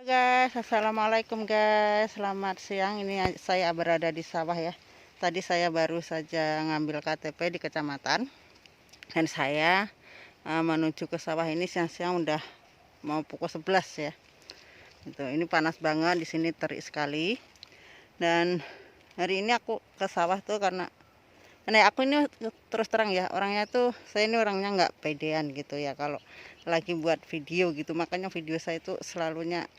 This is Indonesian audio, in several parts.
Halo guys, assalamualaikum guys. Selamat siang. Ini saya berada di sawah ya. Tadi saya baru saja ngambil KTP di kecamatan dan saya menuju ke sawah ini siang-siang udah mau pukul 11 ya. Ini panas banget di sini, terik sekali. Dan hari ini aku ke sawah tuh karena aku ini terus terang ya, orangnya tuh saya ini orangnya nggak pedean gitu ya kalau lagi buat video gitu. Makanya video saya itu selalunya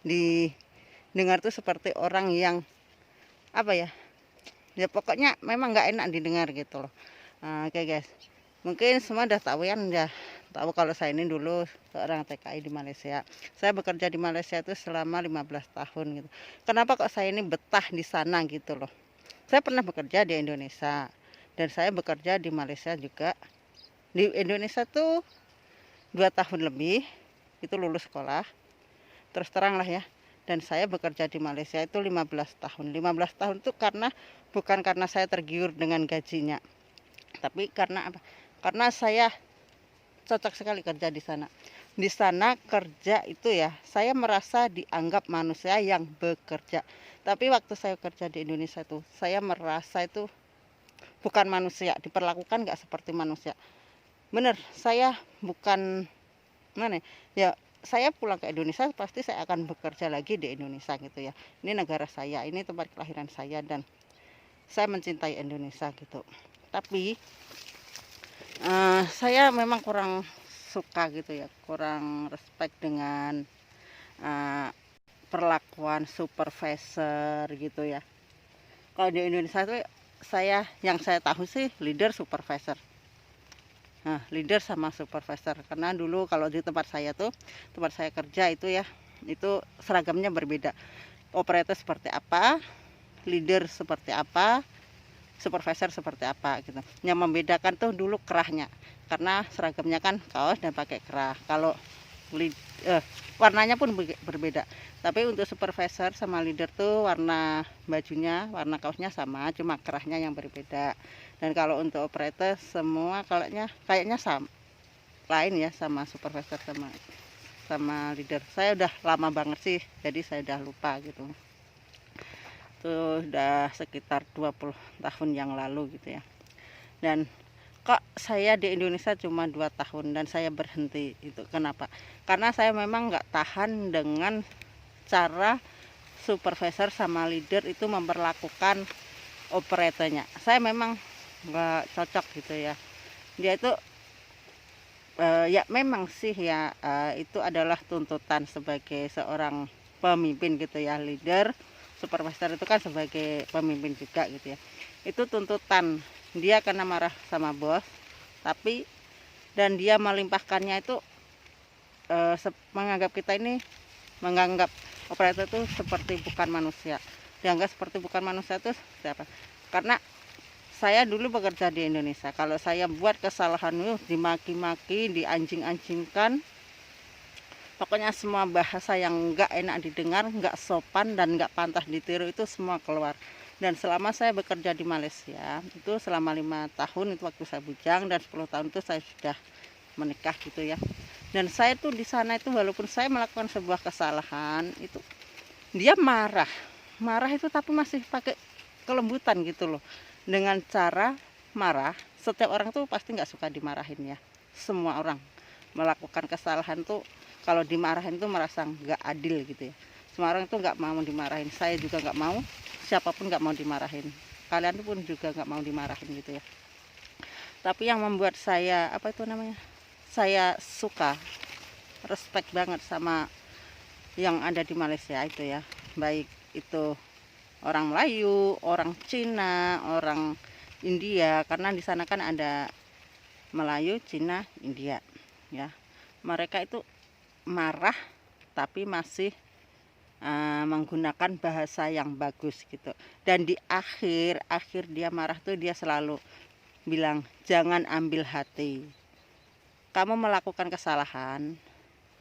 didengar tuh seperti orang yang apa ya, ya pokoknya memang nggak enak didengar gitu loh. Oke guys, mungkin semua udah tahu ya tahu kalau saya ini dulu seorang TKI di Malaysia. Saya bekerja di Malaysia itu selama 15 tahun gitu. Kenapa kok saya ini betah di sana gitu loh. Saya pernah bekerja di Indonesia dan saya bekerja di Malaysia juga. Di Indonesia tuh 2 tahun lebih itu lulus sekolah, terus terang lah ya. Dan saya bekerja di Malaysia itu 15 tahun. 15 tahun itu bukan karena saya tergiur dengan gajinya, tapi karena apa? Karena saya cocok sekali kerja di sana. Di sana kerja itu ya, saya merasa dianggap manusia yang bekerja. Tapi waktu saya kerja di Indonesia itu, saya merasa itu bukan manusia, diperlakukan nggak seperti manusia. Bener, saya bukan mana ya, saya pulang ke Indonesia pasti saya akan bekerja lagi di Indonesia gitu ya. Ini negara saya, ini tempat kelahiran saya dan saya mencintai Indonesia gitu. Tapi saya memang kurang suka gitu ya, kurang respect dengan uh, perlakuan supervisor gitu ya. Kalau di Indonesia tuh yang saya tahu sih leader supervisor. Nah, leader sama supervisor. Karena dulu kalau di tempat saya kerja itu ya, itu seragamnya berbeda. Operator seperti apa, leader seperti apa, supervisor seperti apa gitu. Yang membedakan tuh dulu kerahnya. Karena seragamnya kan kaos dan pakai kerah. Kalau warnanya pun berbeda. Tapi untuk supervisor sama leader tuh warna bajunya, warna kaosnya sama, cuma kerahnya yang berbeda. Dan kalau untuk operator semua kayaknya sama, lain ya sama supervisor sama leader. Saya udah lama banget sih, jadi saya udah lupa gitu. Itu udah sekitar 20 tahun yang lalu gitu ya. Dan kok saya di Indonesia cuma 2 tahun dan saya berhenti. Itu kenapa? Karena saya memang nggak tahan dengan cara supervisor sama leader itu memperlakukan operatornya. Saya memang nggak cocok gitu ya. Dia itu ya memang sih ya, itu adalah tuntutan sebagai seorang pemimpin gitu ya. Leader, supervisor itu kan sebagai pemimpin juga gitu ya. Itu tuntutan dia karena marah sama bos, dan dia melimpahkannya itu menganggap operator itu seperti bukan manusia. Dianggap seperti bukan manusia itu siapa? Karena saya dulu bekerja di Indonesia, kalau saya buat kesalahan itu dimaki-maki, dianjing-anjingkan, pokoknya semua bahasa yang nggak enak didengar, nggak sopan dan nggak pantas ditiru itu semua keluar. Dan selama saya bekerja di Malaysia itu selama 5 tahun itu waktu saya bujang, dan 10 tahun itu saya sudah menikah gitu ya. Dan saya tuh di sana itu walaupun saya melakukan sebuah kesalahan itu dia marah itu tapi masih pakai kelembutan gitu loh. Dengan cara marah, setiap orang tuh pasti nggak suka dimarahin ya. Semua orang melakukan kesalahan tuh kalau dimarahin tuh merasa nggak adil gitu ya. Semua orang tuh nggak mau dimarahin, saya juga nggak mau, siapapun nggak mau dimarahin, kalian pun juga nggak mau dimarahin gitu ya. Tapi yang membuat saya saya suka, respect banget sama yang ada di Malaysia itu ya, baik itu orang Melayu, orang Cina, orang India, karena di sana kan ada Melayu, Cina, India ya. Mereka itu marah tapi masih menggunakan bahasa yang bagus gitu. Dan di akhir dia marah tuh dia selalu bilang, jangan ambil hati, kamu melakukan kesalahan,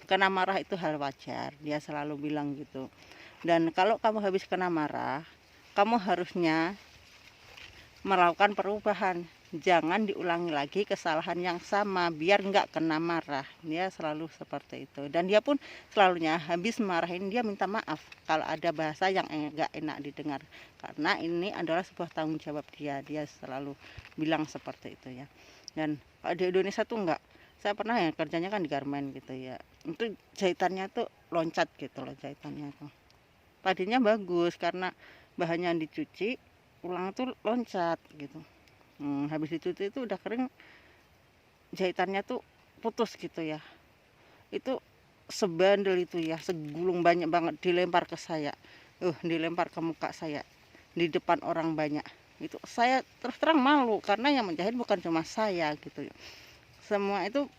kena marah itu hal wajar, dia selalu bilang gitu. Dan kalau kamu habis kena marah, kamu harusnya melakukan perubahan, jangan diulangi lagi kesalahan yang sama biar nggak kena marah. Dia selalu seperti itu, dan dia pun selalunya habis marahin dia minta maaf kalau ada bahasa yang nggak enak didengar, karena ini adalah sebuah tanggung jawab dia selalu bilang seperti itu ya. Dan kalau di Indonesia tuh enggak, saya pernah ya kerjanya kan di garmen gitu ya, itu jahitannya tuh loncat gitu loh, jahitannya tuh tadinya bagus karena bahannya yang dicuci, pulang tuh loncat gitu. Habis dicuci itu udah kering, jahitannya tuh putus gitu ya. Itu sebandel itu ya, segulung banyak banget dilempar ke saya. Dilempar ke muka saya di depan orang banyak. Itu saya terus terang malu karena yang menjahit bukan cuma saya gitu ya. Semua itu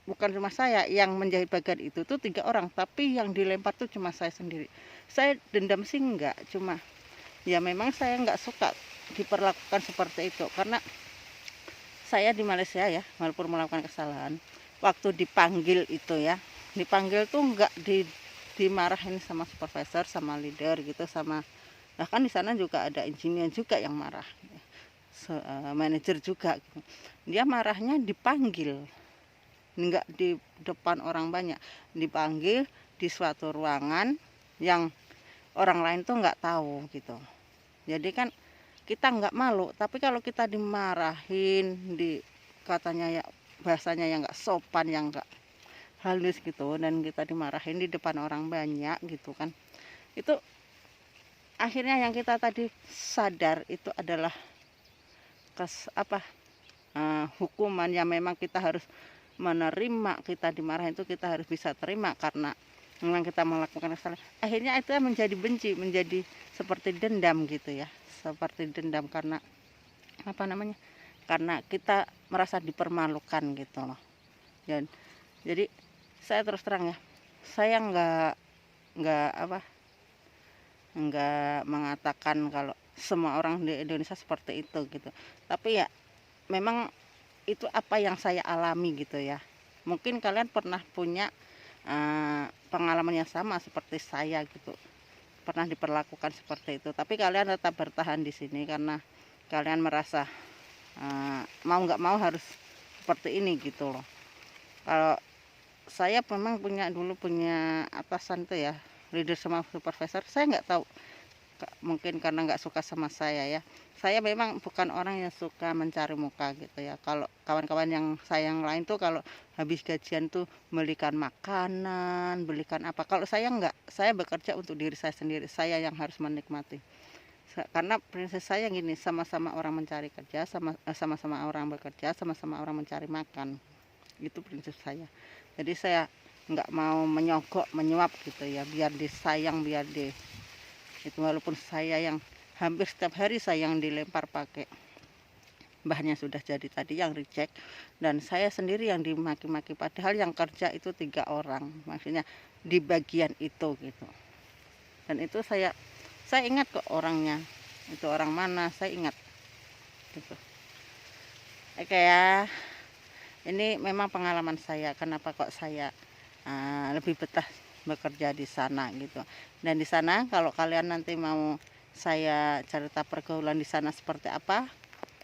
bukan cuma saya yang menjahit bagian itu tuh 3 orang, tapi yang dilempar tuh cuma saya sendiri. Saya dendam sih enggak, cuma ya memang saya enggak suka diperlakukan seperti itu, karena saya di Malaysia ya, walaupun melakukan kesalahan, waktu dipanggil itu ya, dipanggil tuh enggak dimarahin sama supervisor, sama leader gitu, sama bahkan di sana juga ada engineer juga yang marah, manajer juga gitu. Dia marahnya dipanggil, enggak di depan orang banyak, dipanggil di suatu ruangan yang orang lain tuh enggak tahu gitu. Jadi kan kita nggak malu, tapi kalau kita dimarahin, katanya ya bahasanya yang nggak sopan, yang nggak halus gitu, dan kita dimarahin di depan orang banyak gitu kan, itu akhirnya yang kita tadi sadar itu adalah hukuman yang memang kita harus menerima. Kita dimarahin itu kita harus bisa terima karena memang kita melakukan kesalahan. Akhirnya itu menjadi benci, menjadi seperti dendam gitu ya, seperti dendam karena karena kita merasa dipermalukan gitu loh. Dan jadi saya terus terang ya, saya nggak mengatakan kalau semua orang di Indonesia seperti itu gitu, tapi ya memang itu apa yang saya alami gitu ya. Mungkin kalian pernah punya pengalaman yang sama seperti saya gitu, pernah diperlakukan seperti itu, tapi kalian tetap bertahan di sini karena kalian merasa mau nggak mau harus seperti ini gitu loh. Kalau saya memang dulu punya atasan tuh ya, leader sama supervisor, saya nggak tahu, mungkin karena nggak suka sama saya ya. Saya memang bukan orang yang suka mencari muka gitu ya. Kalau kawan-kawan yang saya yang lain tuh kalau habis gajian tuh belikan makanan, belikan apa. Kalau saya nggak, saya bekerja untuk diri saya sendiri. Saya yang harus menikmati. Karena prinsip saya gini, sama-sama orang mencari kerja, sama-sama orang bekerja, sama-sama orang mencari makan. Itu prinsip saya. Jadi saya nggak mau menyogok, menyuap gitu ya, biar disayang, biar itu, walaupun saya yang hampir setiap hari saya yang dilempar pakai bahannya sudah jadi tadi yang reject, dan saya sendiri yang dimaki-maki, padahal yang kerja itu 3 orang, maksudnya di bagian itu gitu. Dan itu saya ingat kok orangnya, itu orang mana saya ingat gitu. Oke ya, ini memang pengalaman saya kenapa kok saya lebih betah bekerja di sana gitu. Dan di sana kalau kalian nanti mau saya cerita pergaulan di sana seperti apa,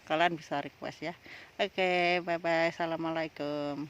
kalian bisa request ya. Oke, bye bye, assalamualaikum.